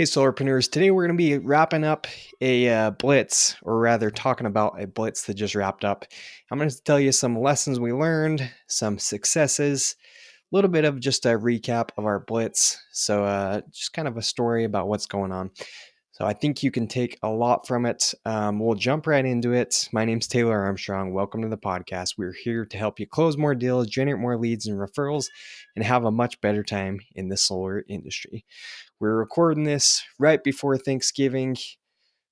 Hey, Solarpreneurs. Today we're going to be wrapping up a blitz, or rather talking about a blitz that just wrapped up. I'm going to tell you some lessons we learned, some successes, a little bit of just a recap of our blitz. So just kind of a story about what's going on. So I think you can take a lot from it. We'll jump right into it. My name's Taylor Armstrong. Welcome to the podcast. We're here to help you close more deals, generate more leads and referrals, and have a much better time in the solar industry. We're recording this right before Thanksgiving.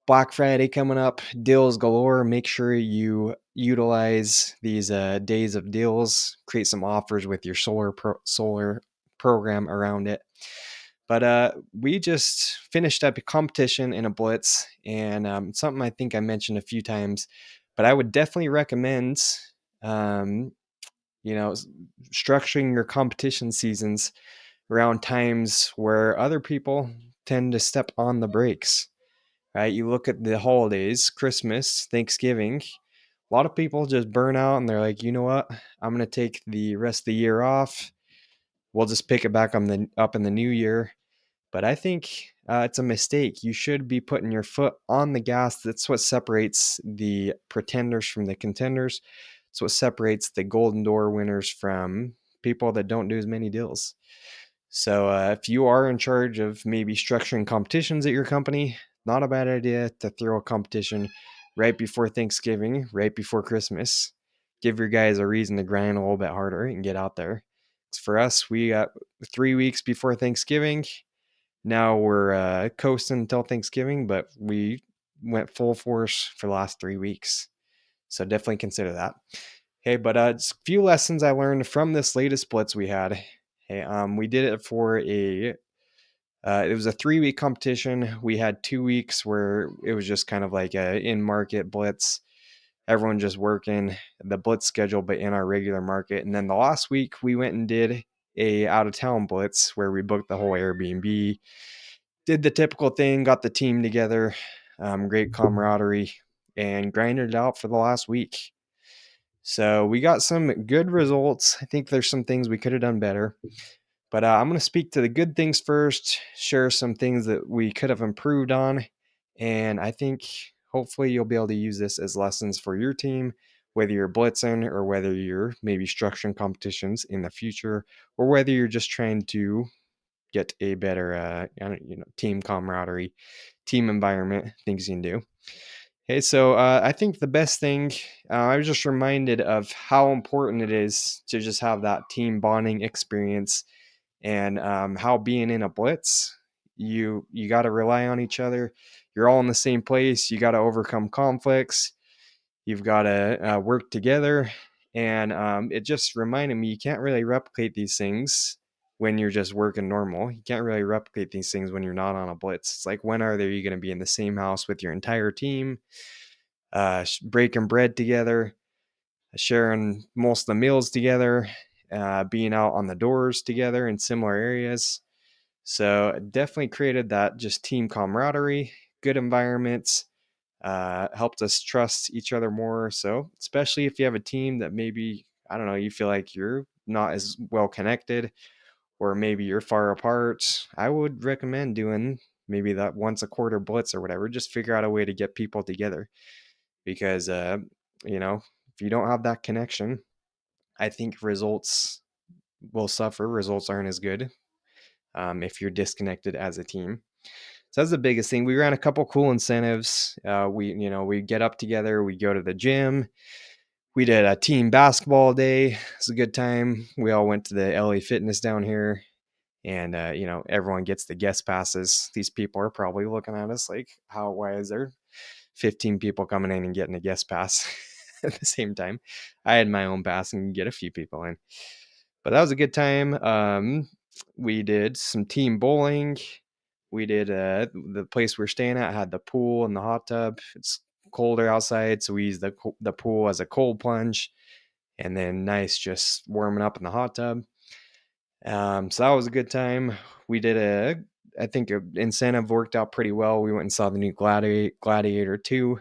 Black Friday coming up, deals galore. Make sure you utilize these days of deals. Create some offers with your solar program around it. But we just finished up a competition in a blitz, and something I think I mentioned a few times. But I would definitely recommend, um, structuring your competition seasons around times where other people tend to step on the brakes, right? You look at the holidays, Christmas, Thanksgiving, a lot of people just burn out and they're like, you know what? I'm going to take the rest of the year off. We'll just pick it back up in the new year. But I think it's a mistake. You should be putting your foot on the gas. That's what separates the pretenders from the contenders. It's what separates the Golden Door winners from people that don't do as many deals. So if you are in charge of maybe structuring competitions at your company, not a bad idea to throw a competition right before Thanksgiving, right before Christmas. Give your guys a reason to grind a little bit harder and get out there. For us, we got 3 weeks before Thanksgiving. Now we're coasting until Thanksgiving, but we went full force for the last 3 weeks. So definitely consider that. Hey, but just a few lessons I learned from this latest blitz we had. Hey, we did it for it was a 3 week competition. We had 2 weeks where it was just kind of like a in-market blitz. Everyone just working the blitz schedule, but in our regular market. And then the last week we went and did a out-of-town blitz where we booked the whole Airbnb, did the typical thing, got the team together, great camaraderie, and grinded it out for the last week. So we got some good results. I think there's some things we could have done better. But I'm going to speak to the good things first, share some things that we could have improved on. And I think hopefully you'll be able to use this as lessons for your team, whether you're blitzing or whether you're maybe structuring competitions in the future, or whether you're just trying to get a better team camaraderie, team environment, things you can do. Okay, so I think the best thing, I was just reminded of how important it is to just have that team bonding experience, and how being in a blitz, you got to rely on each other. You're all in the same place. You got to overcome conflicts. You've got to work together. And it just reminded me, you can't really replicate these things when you're just working normal. You can't really replicate these things when you're not on a blitz. It's like, when are you going to be in the same house with your entire team, breaking bread together, sharing most of the meals together, being out on the doors together in similar areas. So it definitely created that just team camaraderie, good environments, helped us trust each other more. So especially if you have a team that maybe, I don't know, you feel like you're not as well connected, or maybe you're far apart, I would recommend doing maybe that once a quarter blitz or whatever. Just figure out a way to get people together, because if you don't have that connection, I think results will suffer. Results aren't as good if you're disconnected as a team. So that's the biggest thing. We ran a couple cool incentives. We get up together, we go to the gym. We did a team basketball day. It was a good time. We all went to the LA Fitness down here, and everyone gets the guest passes. These people are probably looking at us like, why is there 15 people coming in and getting a guest pass at the same time? I had my own pass and get a few people in. But that was a good time. We did some team bowling. We did the place we're staying at had the pool and the hot tub. It's colder outside, so we used the pool as a cold plunge, and then nice just warming up in the hot tub. So that was a good time. We did I think a incentive worked out pretty well. We went and saw the new Gladiator 2,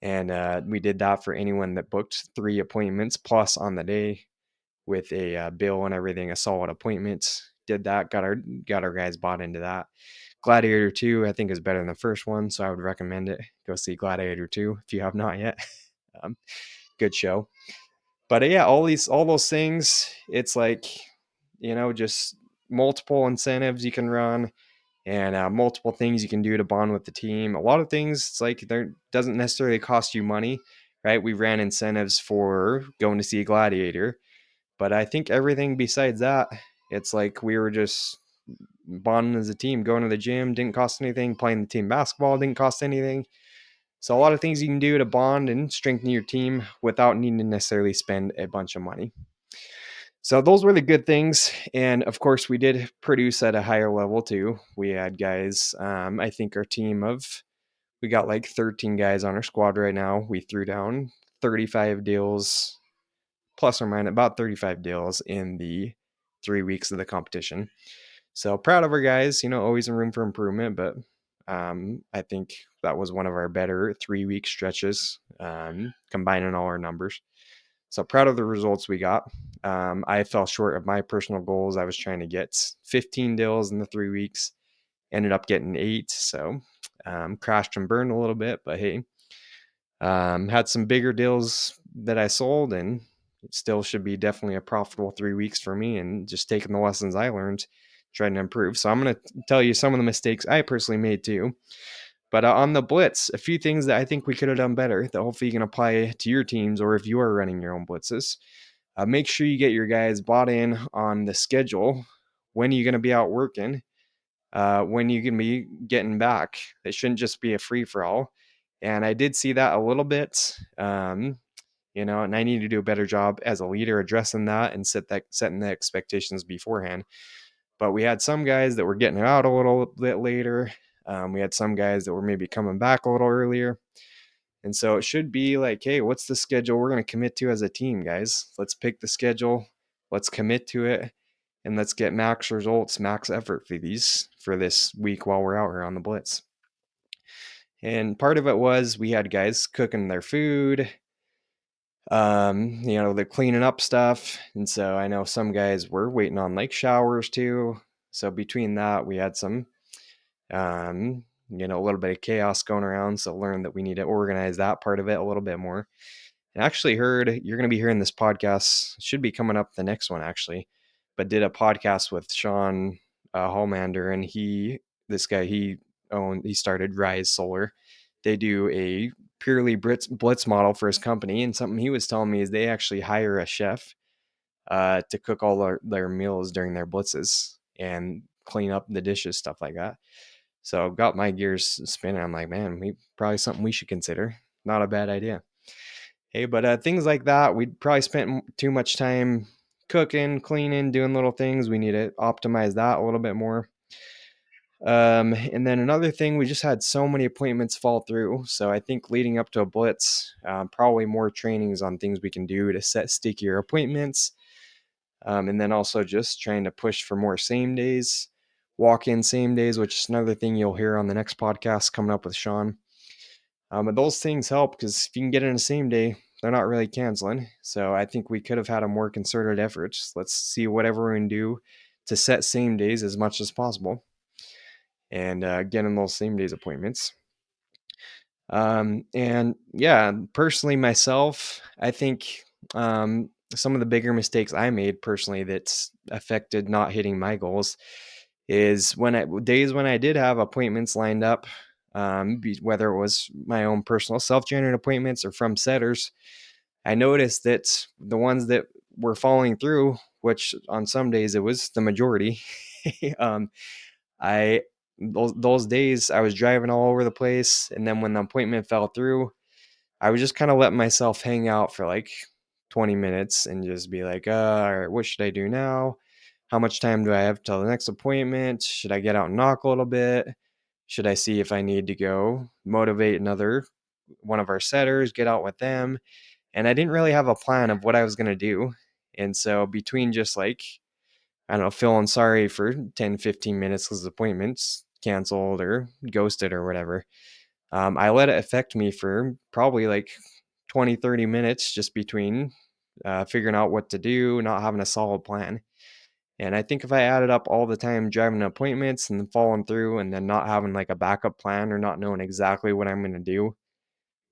and we did that for anyone that booked 3 appointments plus on the day, with a bill and everything, a solid appointment. Did that, got our guys bought into that. Gladiator 2, I think, is better than the first one, so I would recommend it. Go see Gladiator 2 if you have not yet. um, Good show. But yeah, all those things, it's like, just multiple incentives you can run, and multiple things you can do to bond with the team. A lot of things, it's like there doesn't necessarily cost you money, right? We ran incentives for going to see a Gladiator, but I think everything besides that, it's like we were just bonding as a team, going to the gym didn't cost anything, playing the team basketball didn't cost anything. So a lot of things you can do to bond and strengthen your team without needing to necessarily spend a bunch of money. So those were the good things. And of course, we did produce at a higher level too. We had guys, I think our team of, we got like 13 guys on our squad right now. We threw down 35 deals, plus or minus about 35 deals in the 3 weeks of the competition. So proud of our guys, always in room for improvement, but I think that was one of our better 3 week stretches, combining all our numbers. So proud of the results we got. I fell short of my personal goals. I was trying to get 15 deals in the 3 weeks, ended up getting 8. So crashed and burned a little bit, but hey, had some bigger deals that I sold, and it still should be definitely a profitable 3 weeks for me, and just taking the lessons I learned, trying to improve. So I'm going to tell you some of the mistakes I personally made too. But on the Blitz, a few things that I think we could have done better that hopefully you can apply to your teams, or if you are running your own blitzes. Make sure you get your guys bought in on the schedule. When are you going to be out working? When you can be getting back? It shouldn't just be a free for all. And I did see that a little bit, and I need to do a better job as a leader addressing that and setting the expectations beforehand. But we had some guys that were getting out a little bit later. We had some guys that were maybe coming back a little earlier. And so it should be like, hey, what's the schedule we're going to commit to as a team, guys? Let's pick the schedule. Let's commit to it. And let's get max results, max effort for this week while we're out here on the Blitz. And part of it was we had guys cooking their food, they're cleaning up stuff. And so I know some guys were waiting on like showers too. So between that, we had some, a little bit of chaos going around. So learned that we need to organize that part of it a little bit more. And actually heard you're going to be hearing this podcast, should be coming up the next one actually, but did a podcast with Sean Hallmander, and he started Rise Solar. They do a purely blitz model for his company, and something he was telling me is they actually hire a chef to cook all their meals during their blitzes and clean up the dishes, stuff like that. So got my gears spinning. I'm like, man, probably something we should consider. Not a bad idea. Hey, but things like that, we'd probably spent too much time cooking, cleaning, doing little things. We need to optimize that a little bit more. And then another thing, we just had so many appointments fall through. So I think leading up to a blitz, probably more trainings on things we can do to set stickier appointments. And then also just trying to push for more same days, walk-in same days, which is another thing you'll hear on the next podcast coming up with Sean. But those things help because if you can get in the same day, they're not really canceling. So I think we could have had a more concerted effort. Let's see whatever we can do to set same days as much as possible and get in those same days appointments. And yeah, personally myself, I think some of the bigger mistakes I made personally that's affected not hitting my goals is days when I did have appointments lined up, whether it was my own personal self-generated appointments or from setters. I noticed that the ones that were falling through, which on some days it was the majority, I those days I was driving all over the place, and then when the appointment fell through, I would just kind of let myself hang out for like 20 minutes and just be like, all right, what should I do now? How much time do I have till the next appointment? Should I get out and knock a little bit? Should I see if I need to go motivate another one of our setters, get out with them? And I didn't really have a plan of what I was going to do. And so between just like, I don't know, feeling sorry for 10, 15 minutes because the appointment's canceled or ghosted or whatever, I let it affect me for probably like 20, 30 minutes just between figuring out what to do, not having a solid plan. And I think if I added up all the time driving to appointments and then following through and then not having like a backup plan or not knowing exactly what I'm going to do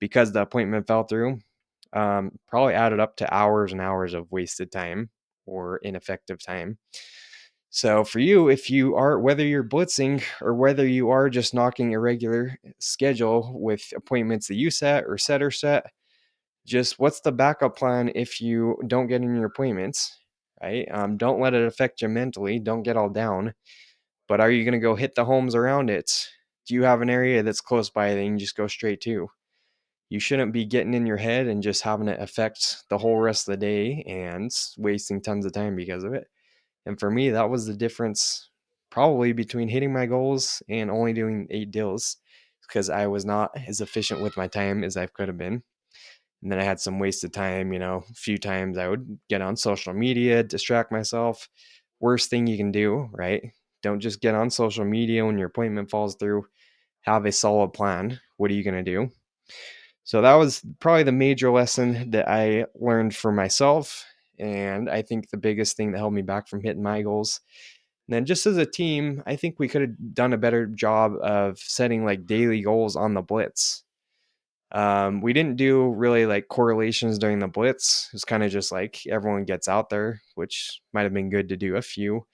because the appointment fell through, probably added up to hours and hours of wasted time or ineffective time. So for you, if you are, whether you're blitzing or whether you are just knocking a regular schedule with appointments that you set or set, just what's the backup plan if you don't get in your appointments, right? Don't let it affect you mentally. Don't get all down. But are you going to go hit the homes around it? Do you have an area that's close by that you can just go straight to? You shouldn't be getting in your head and just having it affect the whole rest of the day and wasting tons of time because of it. And for me, that was the difference probably between hitting my goals and only doing 8 deals because I was not as efficient with my time as I could have been. And then I had some wasted time, a few times I would get on social media, distract myself. Worst thing you can do, right? Don't just get on social media when your appointment falls through. Have a solid plan. What are you going to do? So that was probably the major lesson that I learned for myself. And I think the biggest thing that held me back from hitting my goals. And then just as a team, I think we could have done a better job of setting like daily goals on the Blitz. We didn't do really like correlations during the Blitz. It was kind of just like everyone gets out there, which might have been good to do a few.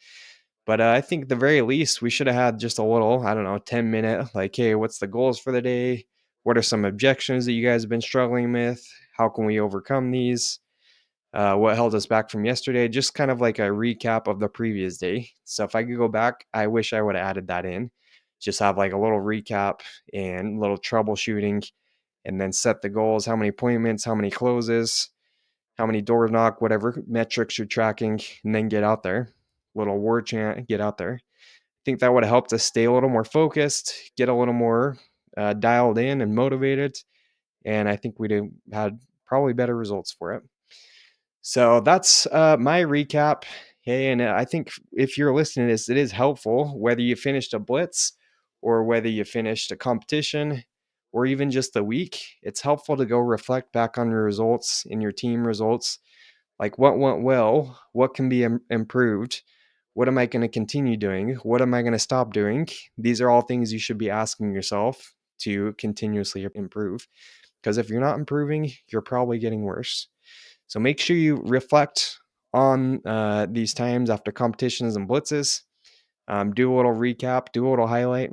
But I think the very least we should have had just a little, I don't know, 10-minute, like, hey, what's the goals for the day? What are some objections that you guys have been struggling with? How can we overcome these? What held us back from yesterday? Just kind of like a recap of the previous day. So if I could go back, I wish I would have added that in. Just have like a little recap and a little troubleshooting and then set the goals, how many appointments, how many closes, how many doors knock, whatever metrics you're tracking, and then get out there. Little word chant, get out there. I think that would have helped us stay a little more focused, get a little more dialed in and motivated. And I think we'd have had probably better results for it. So that's my recap. Hey, and I think if you're listening to this, it is helpful whether you finished a blitz or whether you finished a competition or even just a week. It's helpful to go reflect back on your results and your team results. Like what went well, what can be improved, what am I going to continue doing, what am I going to stop doing? These are all things you should be asking yourself to continuously improve. Because if you're not improving, you're probably getting worse. So make sure you reflect on these times after competitions and blitzes. Do a little recap, do a little highlight,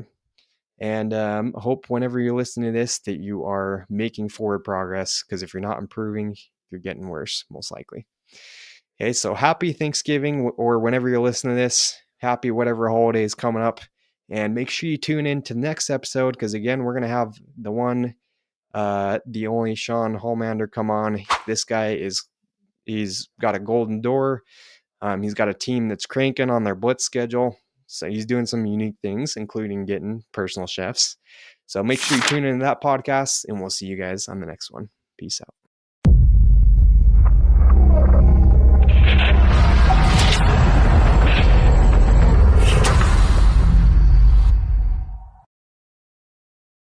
and hope whenever you're listening to this that you are making forward progress. Because if you're not improving, you're getting worse, most likely. Okay, so happy Thanksgiving, or whenever you're listening to this, happy whatever holiday is coming up. And make sure you tune in to the next episode because, again, we're going to have the only Sean Holmander come on. This guy he's got a golden door. He's got a team that's cranking on their blitz schedule. So he's doing some unique things, including getting personal chefs. So make sure you tune into that podcast, and we'll see you guys on the next one. Peace out.